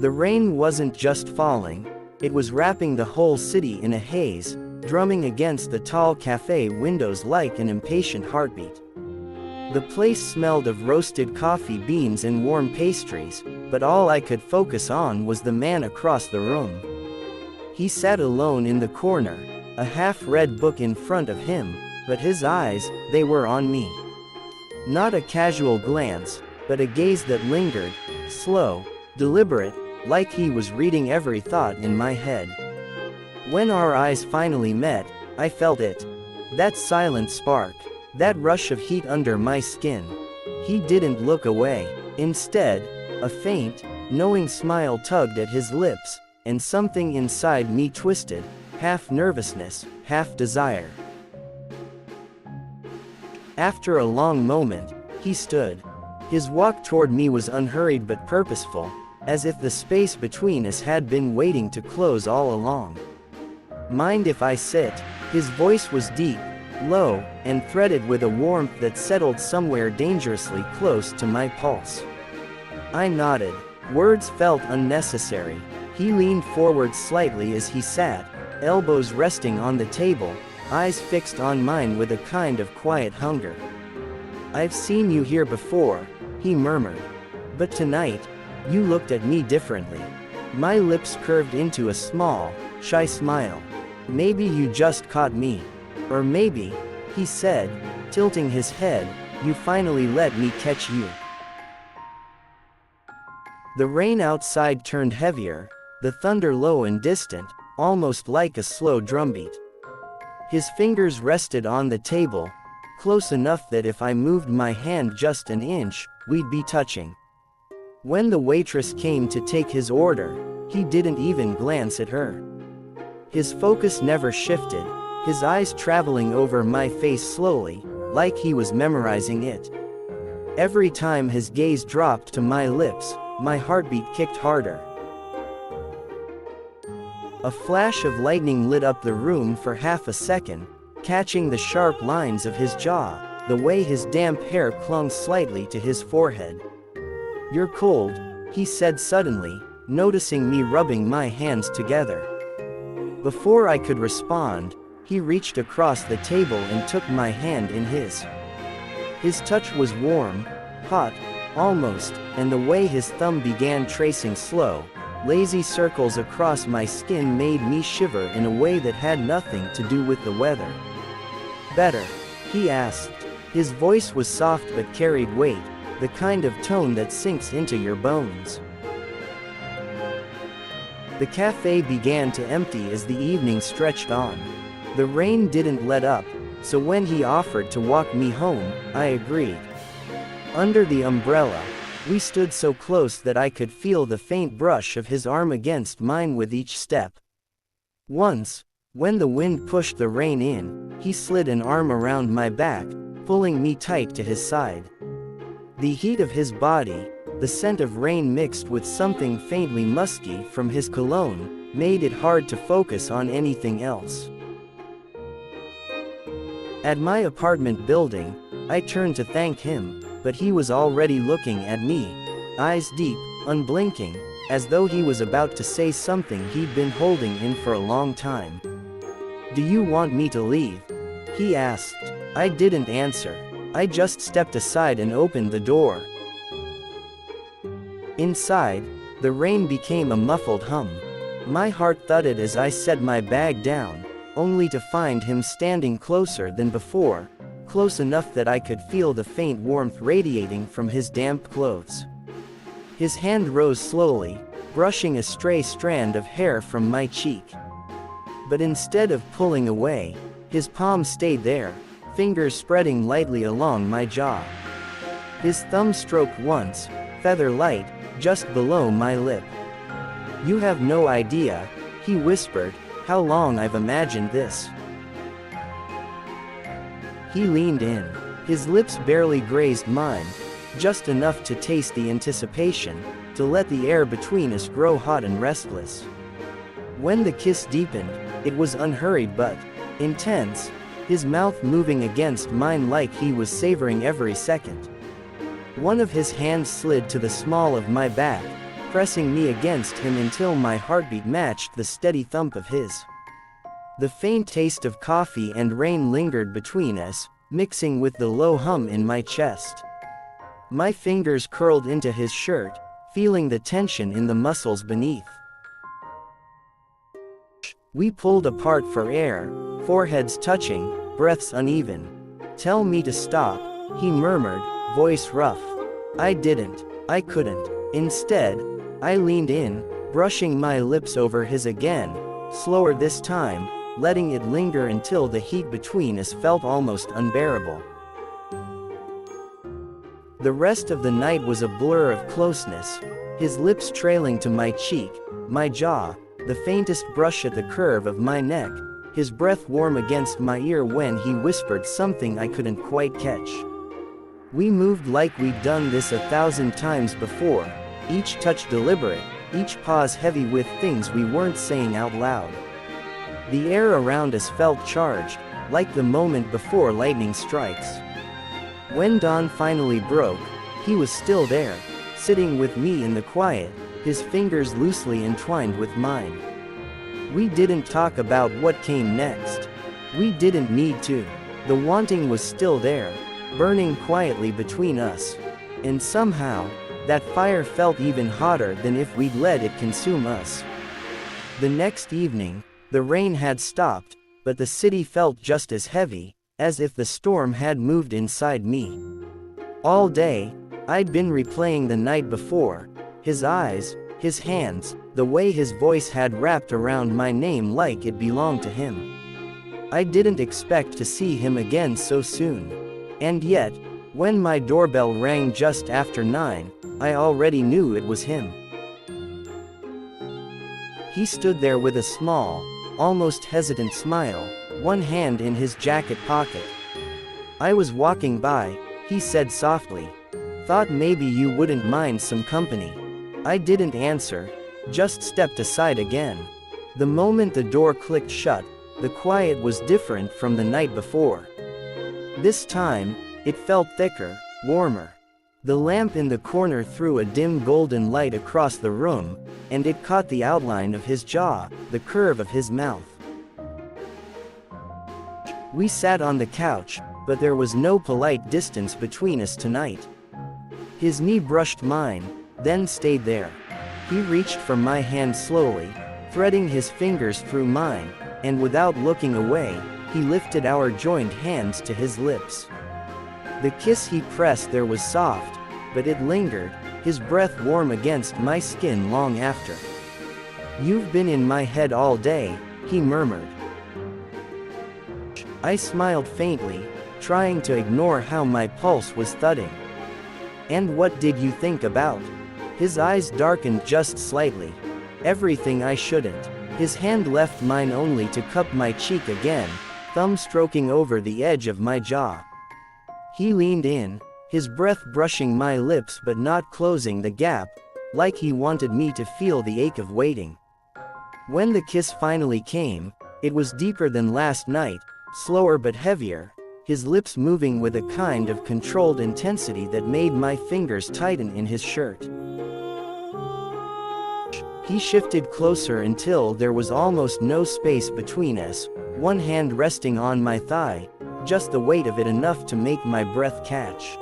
The rain wasn't just falling, it was wrapping the whole city in a haze, drumming against the tall cafe windows like an impatient heartbeat. The place smelled of roasted coffee beans and warm pastries, but all I could focus on was the man across the room. He sat alone in the corner, a half-read book in front of him, but his eyes, they were on me. Not a casual glance, but a gaze that lingered, slow, deliberate, like he was reading every thought in my head. When our eyes finally met, I felt it. That silent spark. That rush of heat under my skin. He didn't look away. Instead, a faint, knowing smile tugged at his lips, and something inside me twisted, half nervousness, half desire. After a long moment, he stood. His walk toward me was unhurried but purposeful, as if the space between us had been waiting to close all along. "Mind if I sit?" His voice was deep, low, and threaded with a warmth that settled somewhere dangerously close to my pulse. I nodded. Words felt unnecessary. He leaned forward slightly as he sat, elbows resting on the table, eyes fixed on mine with a kind of quiet hunger. "I've seen you here before," he murmured. "But tonight, you looked at me differently." My lips curved into a small, shy smile. "Maybe you just caught me. Or maybe," he said, tilting his head, "you finally let me catch you." The rain outside turned heavier, the thunder low and distant, almost like a slow drumbeat. His fingers rested on the table, close enough that if I moved my hand just an inch, we'd be touching. When the waitress came to take his order, he didn't even glance at her. His focus never shifted, his eyes traveling over my face slowly, like he was memorizing it. Every time his gaze dropped to my lips, my heartbeat kicked harder. A flash of lightning lit up the room for half a second, catching the sharp lines of his jaw, the way his damp hair clung slightly to his forehead. "You're cold," he said suddenly, noticing me rubbing my hands together. Before I could respond, he reached across the table and took my hand in his. His touch was warm, hot, almost, and the way his thumb began tracing slow, lazy circles across my skin made me shiver in a way that had nothing to do with the weather. "Better?" he asked. His voice was soft but carried weight, the kind of tone that sinks into your bones. The cafe began to empty as the evening stretched on. The rain didn't let up, so when he offered to walk me home, I agreed. Under the umbrella, we stood so close that I could feel the faint brush of his arm against mine with each step. Once, when the wind pushed the rain in, he slid an arm around my back, pulling me tight to his side. The heat of his body, the scent of rain mixed with something faintly musky from his cologne, made it hard to focus on anything else. At my apartment building, I turned to thank him, but he was already looking at me, eyes deep, unblinking, as though he was about to say something he'd been holding in for a long time. "Do you want me to leave?" he asked. I didn't answer. I just stepped aside and opened the door. Inside, the rain became a muffled hum. My heart thudded as I set my bag down, only to find him standing closer than before, close enough that I could feel the faint warmth radiating from his damp clothes. His hand rose slowly, brushing a stray strand of hair from my cheek. But instead of pulling away, his palm stayed there, fingers spreading lightly along my jaw. His thumb stroked once, feather light, just below my lip. "You have no idea," he whispered, "how long I've imagined this." He leaned in. His lips barely grazed mine, just enough to taste the anticipation, to let the air between us grow hot and restless. When the kiss deepened, it was unhurried but intense, his mouth moving against mine like he was savoring every second. One of his hands slid to the small of my back, pressing me against him until my heartbeat matched the steady thump of his. The faint taste of coffee and rain lingered between us, mixing with the low hum in my chest. My fingers curled into his shirt, feeling the tension in the muscles beneath. We pulled apart for air, foreheads touching, breaths uneven. "Tell me to stop," he murmured, voice rough. I didn't. I couldn't. Instead, I leaned in, brushing my lips over his again, slower this time, letting it linger until the heat between us felt almost unbearable. The rest of the night was a blur of closeness, his lips trailing to my cheek, my jaw, the faintest brush at the curve of my neck, his breath warm against my ear when he whispered something I couldn't quite catch. We moved like we'd done this 1,000 times before, each touch deliberate, each pause heavy with things we weren't saying out loud. The air around us felt charged, like the moment before lightning strikes. When dawn finally broke, he was still there, sitting with me in the quiet, his fingers loosely entwined with mine. We didn't talk about what came next. We didn't need to. The wanting was still there, burning quietly between us. And somehow, that fire felt even hotter than if we'd let it consume us. The next evening, the rain had stopped, but the city felt just as heavy, as if the storm had moved inside me. All day, I'd been replaying the night before, his eyes, his hands, the way his voice had wrapped around my name like it belonged to him. I didn't expect to see him again so soon. And yet, when my doorbell rang just after 9, I already knew it was him. He stood there with a small, almost hesitant smile, one hand in his jacket pocket. "I was walking by," he said softly. "Thought maybe you wouldn't mind some company." I didn't answer, just stepped aside again. The moment the door clicked shut, the quiet was different from the night before. This time, it felt thicker, warmer. The lamp in the corner threw a dim golden light across the room, and it caught the outline of his jaw, the curve of his mouth. We sat on the couch, but there was no polite distance between us tonight. His knee brushed mine, then stayed there. He reached for my hand slowly, threading his fingers through mine, and without looking away, he lifted our joined hands to his lips. The kiss he pressed there was soft, but it lingered, his breath warm against my skin long after. "You've been in my head all day," he murmured. I smiled faintly, trying to ignore how my pulse was thudding. "And what did you think about?" His eyes darkened just slightly. "Everything I shouldn't." His hand left mine only to cup my cheek again, thumb stroking over the edge of my jaw. He leaned in, his breath brushing my lips but not closing the gap, like he wanted me to feel the ache of waiting. When the kiss finally came, it was deeper than last night, slower but heavier, his lips moving with a kind of controlled intensity that made my fingers tighten in his shirt. He shifted closer until there was almost no space between us, one hand resting on my thigh, just the weight of it enough to make my breath catch.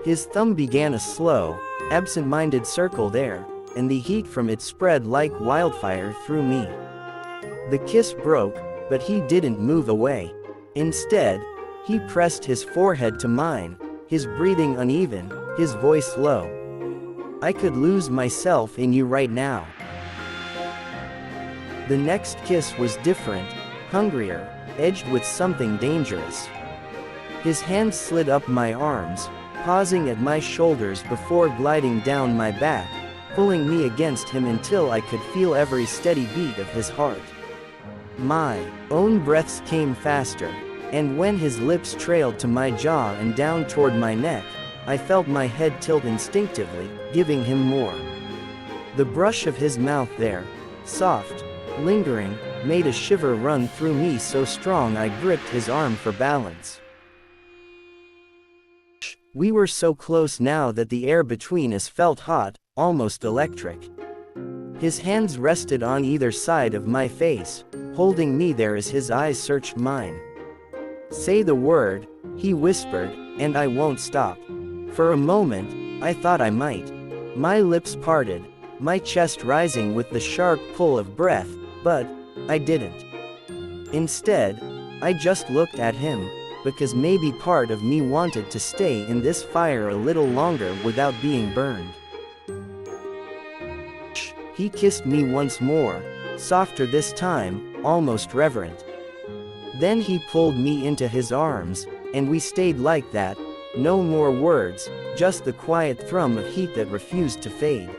His thumb began a slow, absent-minded circle there, and the heat from it spread like wildfire through me. The kiss broke, but he didn't move away. Instead, he pressed his forehead to mine, his breathing uneven, his voice low. "I could lose myself in you right now." The next kiss was different, hungrier, edged with something dangerous. His hand slid up my arms, pausing at my shoulders before gliding down my back, pulling me against him until I could feel every steady beat of his heart. My own breaths came faster, and when his lips trailed to my jaw and down toward my neck, I felt my head tilt instinctively, giving him more. The brush of his mouth there, soft, lingering, made a shiver run through me so strong I gripped his arm for balance. We were so close now that the air between us felt hot, almost electric. His hands rested on either side of my face, holding me there as his eyes searched mine. "Say the word," he whispered, "and I won't stop." For a moment, I thought I might. My lips parted, my chest rising with the sharp pull of breath, but I didn't. Instead, I just looked at him, because maybe part of me wanted to stay in this fire a little longer without being burned. He kissed me once more, softer this time, almost reverent. Then he pulled me into his arms, and we stayed like that, no more words, just the quiet thrum of heat that refused to fade.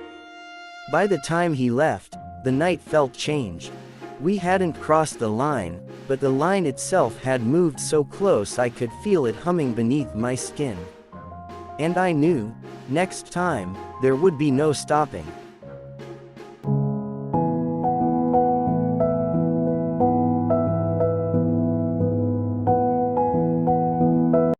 By the time he left, the night felt changed. We hadn't crossed the line, but the line itself had moved so close I could feel it humming beneath my skin. And I knew, next time, there would be no stopping.